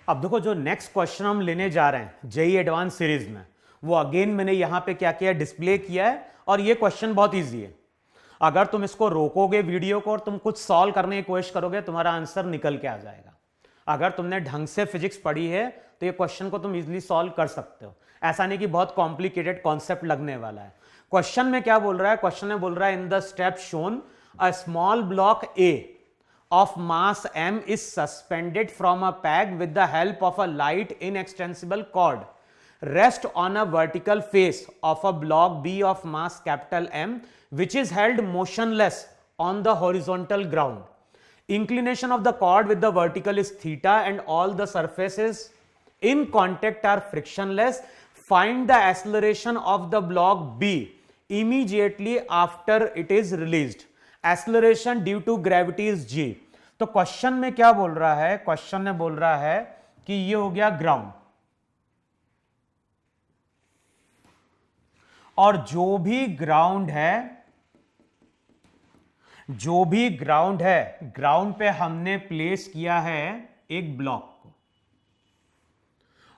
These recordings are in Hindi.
अब देखो जो नेक्स्ट क्वेश्चन हम लेने जा रहे हैं जेई एडवांस सीरीज में, वो अगेन मैंने यहां पे क्या किया, डिस्प्ले किया है। और ये क्वेश्चन बहुत इजी है। अगर तुम इसको रोकोगे वीडियो को और तुम कुछ सॉल्व करने की कोशिश करोगे, तुम्हारा आंसर निकल के आ जाएगा। अगर तुमने ढंग से फिजिक्स पढ़ी है तो ये क्वेश्चन को तुम इजीली सॉल्व कर सकते हो। ऐसा नहीं कि बहुत कॉम्प्लिकेटेड कॉन्सेप्ट लगने वाला है। क्वेश्चन में क्या बोल रहा है, क्वेश्चन में बोल रहा है in the step shown a small block A of mass m is suspended from a peg with the help of a light inextensible cord rest on a vertical face of a block b of mass capital M which is held motionless on the horizontal ground. Inclination of the cord with the vertical is theta and all the surfaces in contact are frictionless. Find the acceleration of the block B immediately after it is released. Acceleration due to gravity is g. तो क्वेश्चन में क्या बोल रहा है, क्वेश्चन में बोल रहा है कि ये हो गया ग्राउंड, और जो भी ग्राउंड है, ग्राउंड पे हमने प्लेस किया है एक ब्लॉक को।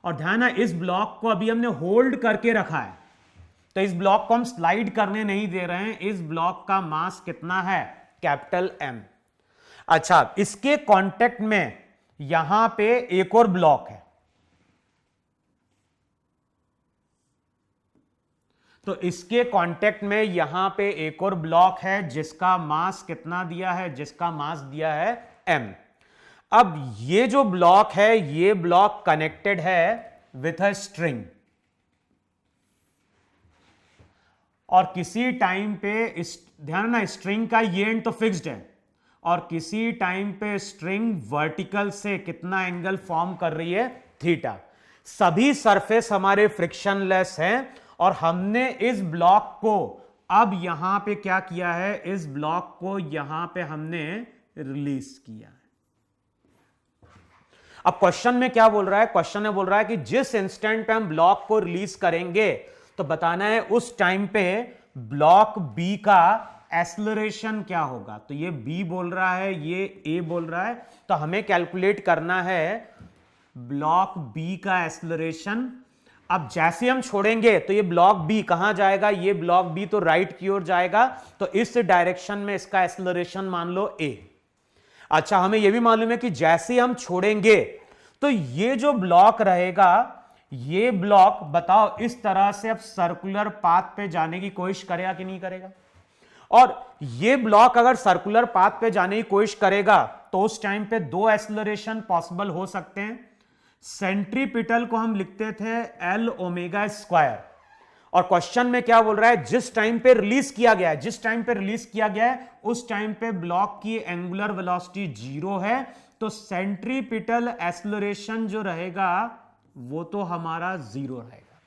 और ध्यान है, इस ब्लॉक को अभी हमने होल्ड करके रखा है, तो इस ब्लॉक को हम स्लाइड करने नहीं दे रहे हैं। इस ब्लॉक का मास कितना है, कैपिटल एम। अच्छा, इसके कांटेक्ट में यहां पे एक और ब्लॉक है, तो इसके कांटेक्ट में यहां पे एक और ब्लॉक है जिसका मास कितना दिया है, जिसका मास दिया है m। अब ये जो ब्लॉक है, ये ब्लॉक कनेक्टेड है विथ अ स्ट्रिंग, और किसी टाइम पे ध्यान ना, स्ट्रिंग का ये एंड तो फिक्स्ड है, और किसी टाइम पे स्ट्रिंग वर्टिकल से कितना एंगल फॉर्म कर रही है, थीटा। सभी सरफेस हमारे फ्रिक्शनलेस हैं, और हमने इस ब्लॉक को अब यहां पे क्या किया है, इस ब्लॉक को यहां पे हमने रिलीज किया है। अब क्वेश्चन में क्या बोल रहा है, क्वेश्चन में बोल रहा है कि जिस इंस्टेंट पे हम ब्लॉक को रिलीज करेंगे, तो बताना है उस टाइम पे ब्लॉक बी का एक्सेलरेशन क्या होगा। तो ये बी बोल रहा है, ये ए बोल रहा है, तो हमें कैलकुलेट करना है ब्लॉक बी का एक्सेलरेशन। अब जैसे हम छोड़ेंगे तो ये ब्लॉक बी कहां जाएगा, ये ब्लॉक बी तो राइट की ओर जाएगा, तो इस डायरेक्शन में इसका एक्सेलरेशन मान लो ए। अच्छा, हमें यह भी मालूम है कि जैसे हम छोड़ेंगे तो ये जो ब्लॉक रहेगा, ये ब्लॉक बताओ इस तरह से अब सर्कुलर पाथ पे जाने की कोशिश करेगा कि नहीं करेगा। और ये ब्लॉक अगर सर्कुलर पाथ पे जाने की कोशिश करेगा तो उस टाइम पे दो एक्सेलरेशन पॉसिबल हो सकते हैं। सेंट्रीपिटल को हम लिखते थे एल ओमेगा स्क्वायर, और क्वेश्चन में क्या बोल रहा है, जिस टाइम पे रिलीज किया गया है, जिस टाइम पे रिलीज किया गया है उस टाइम पे ब्लॉक की एंगुलर वेलोसिटी 0 है, तो सेंट्रीपिटल एक्सेलरेशन जो रहेगा वो तो हमारा 0 रहेगा।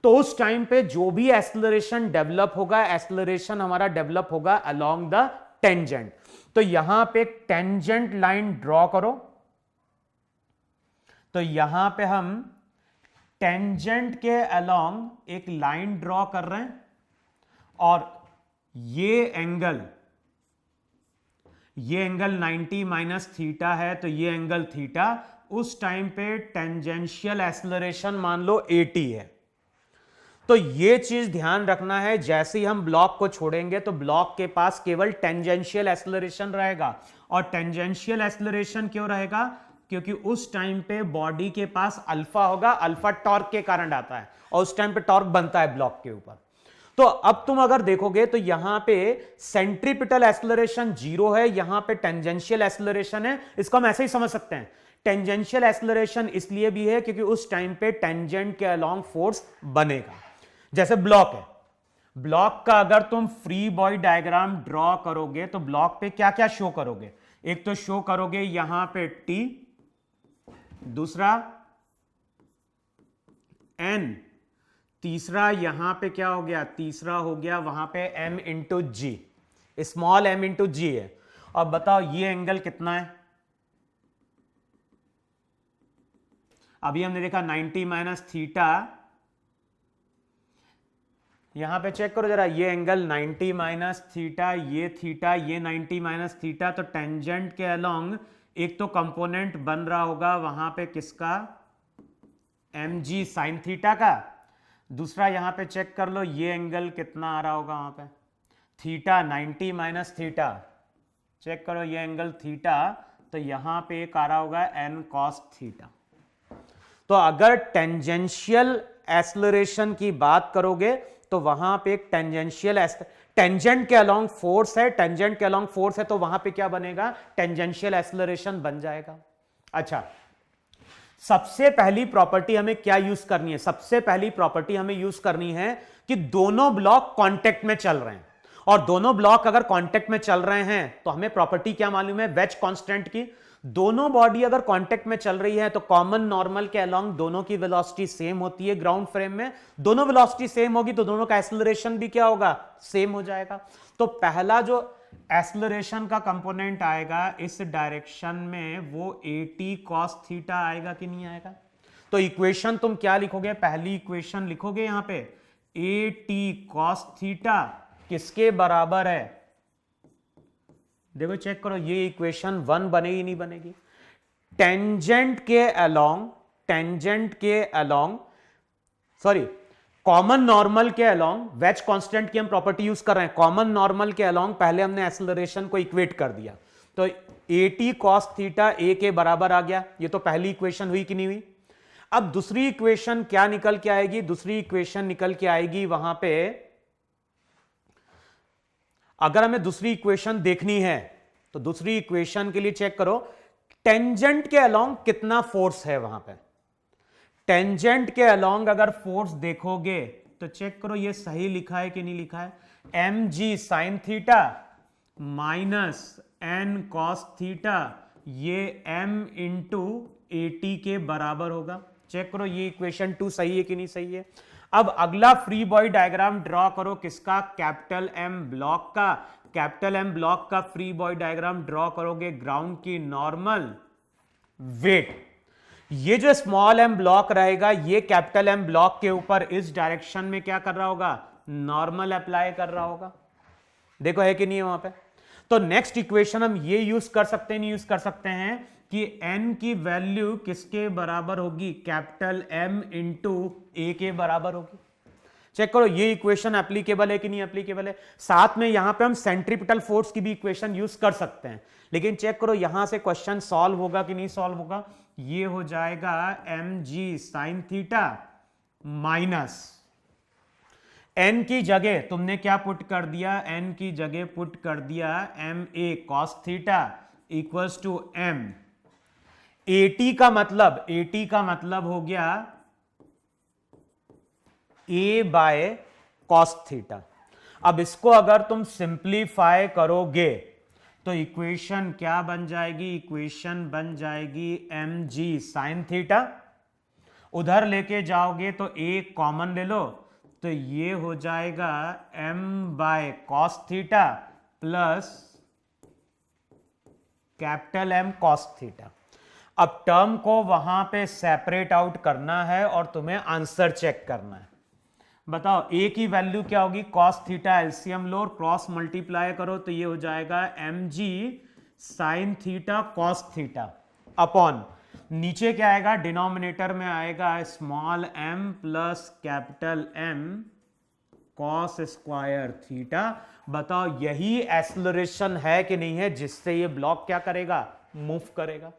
तो उस टाइम पे जो भी एक्सेलरेशन डेवलप होगा, एक्सेलरेशन हमारा डेवलप होगा अलोंग द टेंजेंट। तो यहां पे एक टेंजेंट लाइन ड्रॉ करो, तो यहां पे हम टेंजेंट के अलोंग एक लाइन ड्रॉ कर रहे हैं, और ये एंगल 90 माइनस थीटा है, तो ये एंगल थीटा। उस टाइम पे टेंजेंशियल एक्सेलरेशन मान लो 80 है। तो ये चीज ध्यान रखना है, जैसे ही हम ब्लॉक को छोड़ेंगे तो ब्लॉक के पास केवल टेंजेंशियल एक्सेलरेशन रहेगा। और टेंजेंशियल एक्सेलरेशन क्यों रहेगा, क्योंकि उस टाइम पे बॉडी के पास अल्फा होगा, अल्फा टॉर्क के कारण आता है, और उस टाइम पे टॉर्क बनता है ब्लॉक के ऊपर। तो अब तुम अगर देखोगे तो यहां पे सेंट्रीपिटल एक्सेलरेशन 0 है, यहां पे टेंजेंशियल एक्सेलरेशन है। इसको हम ऐसे ही समझ सकते हैं, टेंजेंशियल एक्सेलरेशन इसलिए भी है क्योंकि उस टाइम पे टेंजेंट के अलोंग फोर्स बनेगा। जैसे ब्लॉक है, ब्लॉक का अगर तुम फ्री बॉडी डायग्राम ड्रॉ करोगे तो ब्लॉक पे क्या क्या शो करोगे, एक तो शो करोगे यहां पे टी, दूसरा एन, तीसरा यहां पे क्या हो गया, तीसरा हो गया वहां पे m इंटू जी, स्मॉल m इंटू जी है। अब बताओ ये एंगल कितना है, अभी हमने देखा 90 माइनस थीटा, यहां पे चेक करो जरा, ये एंगल 90 माइनस थीटा, ये थीटा, ये 90 माइनस थीटा, तो टेंजेंट के अलोंग एक तो कंपोनेंट बन रहा होगा वहां पे किसका, mg साइन थीटा का, दूसरा यहां पे चेक कर लो ये एंगल कितना आ रहा होगा वहां पे, थीटा 90 माइनस थीटा, चेक करो ये एंगल थीटा, तो यहां पे एक आ रहा होगा n cos थीटा। तो अगर टेंजेंशियल एक्सेलरेशन की बात करोगे तो वहां पे एक टेंजेंट के अलोंग फोर्स है, टेंजेंट के अलोंग फोर्स है, तो वहां पे क्या बनेगा, टेंजेंशियल एक्सेलरेशन बन जाएगा। अच्छा, सबसे पहली प्रॉपर्टी हमें क्या यूज करनी है, सबसे पहली प्रॉपर्टी हमें यूज करनी है कि दोनों ब्लॉक कांटेक्ट में चल रहे हैं, और दोनों ब्लॉक अगर कांटेक्ट में चल रहे हैं तो हमें प्रॉपर्टी क्या मालूम है, वेज कांस्टेंट की। दोनों बॉडी अगर कांटेक्ट में चल रही है तो कॉमन नॉर्मल के अलोंग दोनों की वेलोसिटी सेम होती है ग्राउंड फ्रेम में, दोनों वेलोसिटी सेम होगी तो दोनों का एक्सेलरेशन भी क्या होगा, सेम हो जाएगा। तो पहला जो एक्सेलरेशन का कंपोनेंट आएगा इस डायरेक्शन में वो at cos थीटा आएगा कि नहीं आएगा। तो इक्वेशन तुम क्या लिखोगे, पहली इक्वेशन लिखोगे यहां पे at cos थीटा किसके बराबर है, देखो चेक करो ये इक्वेशन 1 बनेगी नहीं बनेगी, टेंजेंट के अलोंग सॉरी कॉमन नॉर्मल के अलोंग, वेज कांस्टेंट की हम प्रॉपर्टी यूज कर रहे हैं, कॉमन नॉर्मल के अलोंग पहले हमने एक्सेलरेशन को इक्वेट कर दिया, तो at cos थीटा a के बराबर आ गया, ये तो पहली इक्वेशन हुई कि नहीं हुई। अब दूसरी इक्वेशन क्या निकल के आएगी, दूसरी इक्वेशन निकल के आएगी वहां पे, अगर हमें दूसरी इक्वेशन देखनी है तो दूसरी इक्वेशन के लिए चेक करो टेंजेंट के अलोंग कितना फोर्स है वहां पे, टेंजेंट के अलोंग अगर फोर्स देखोगे तो चेक करो ये सही लिखा है कि नहीं लिखा है, mg sine theta minus n cos theta, ये m इंटू at के बराबर होगा। चेक करो ये इक्वेशन 2 सही है कि नहीं सही है। अब अगला फ्री बॉडी डायग्राम ड्रॉ करो किसका, कैपिटल M ब्लॉक का, कैपिटल M ब्लॉक का फ्री बॉडी डायग्राम ड्रॉ करोगे ग्राउंड की नॉर्मल वेट, ये जो स्मॉल m ब्लॉक रहेगा ये कैपिटल M ब्लॉक के ऊपर इस डायरेक्शन में क्या कर रहा होगा, नॉर्मल अप्लाई कर रहा होगा, देखो है कि नहीं है वहां पे। तो नेक्स्ट इक्वेशन हम ये यूज कर सकते हैं, नहीं यूज कर सकते हैं कि n की वैल्यू किसके बराबर होगी, कैपिटल M इंटू a के बराबर होगी। चेक करो ये इक्वेशन एप्लीकेबल है कि नहीं एप्लीकेबल है। साथ में यहां पे हम सेंट्रीपिटल फोर्स की भी इक्वेशन यूज कर सकते हैं, लेकिन चेक करो यहां से क्वेश्चन सॉल्व होगा कि नहीं सॉल्व होगा। ये हो जाएगा mg sine theta minus n की जगह तुमने क्या पुट कर दिया, n की जगह पुट कर दिया ma cos theta equals to m, at का मतलब हो गया a बाय cos थीटा। अब इसको अगर तुम सिंप्लीफाई करोगे तो इक्वेशन क्या बन जाएगी, इक्वेशन बन जाएगी mg साइन थीटा, उधर लेके जाओगे तो a कॉमन ले लो तो ये हो जाएगा m by cos theta plus capital M cos theta. अब टर्म को वहां पे सेपरेट आउट करना है और तुम्हें आंसर चेक करना है। बताओ a की वैल्यू क्या होगी, cos थीटा एलसीएम लो और क्रॉस मल्टीप्लाई करो तो ये हो जाएगा mg sine theta cos theta upon नीचे क्या आएगा, डिनोमिनेटर में आएगा small m plus capital M cos square theta. बताओ यही एक्सेलरेशन है कि नहीं है जिससे ये ब्लॉक क्या करेगा, मूव करेगा।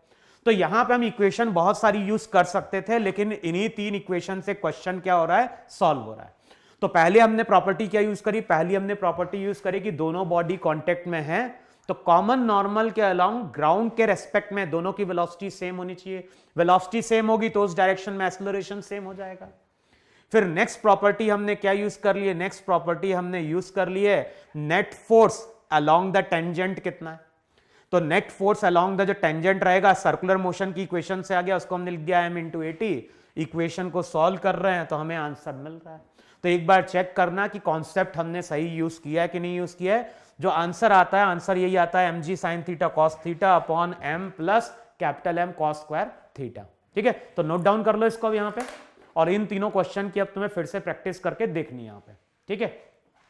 तो यहां पे हम इक्वेशन बहुत सारी यूज कर सकते थे, लेकिन इन्हीं 3 इक्वेशन से क्वेश्चन क्या हो रहा है, सॉल्व हो रहा है। तो पहले हमने प्रॉपर्टी क्या यूज करी, पहली हमने प्रॉपर्टी यूज करी कि दोनों बॉडी कांटेक्ट में है तो कॉमन नॉर्मल के अलोंग ग्राउंड के रेस्पेक्ट में दोनों की वेलोसिटी सेम होनी चाहिए, वेलोसिटी सेम होगी तो उस डायरेक्शन में एक्सेलरेशन सेम हो जाएगा। फिर नेक्स्ट प्रॉपर्टी हमने क्या यूज कर ली है, नेक्स्ट प्रॉपर्टी हमने यूज कर ली है net force along the tangent कितना है। तो नेट फोर्स अलोंग द जो टेंजेंट रहेगा सर्कुलर मोशन की इक्वेशन से आ गया, उसको हमने लिख दिया m इंटू एटी। इक्वेशन को सॉल्व कर रहे हैं तो हमें आंसर मिल रहा है। तो एक बार चेक करना कि कॉन्सेप्ट हमने सही यूज किया है कि नहीं यूज किया है। जो आंसर आता है, आंसर यही आता है mg sine theta cos theta upon m plus capital M cos square theta. ठीक है, तो नोट डाउन कर लो इसको अब यहाँ पे, और इन तीनों क्वेश्चन की अब तुम्हें फिर से प्रैक्टिस करके देखनी है यहाँ पे। ठीक है।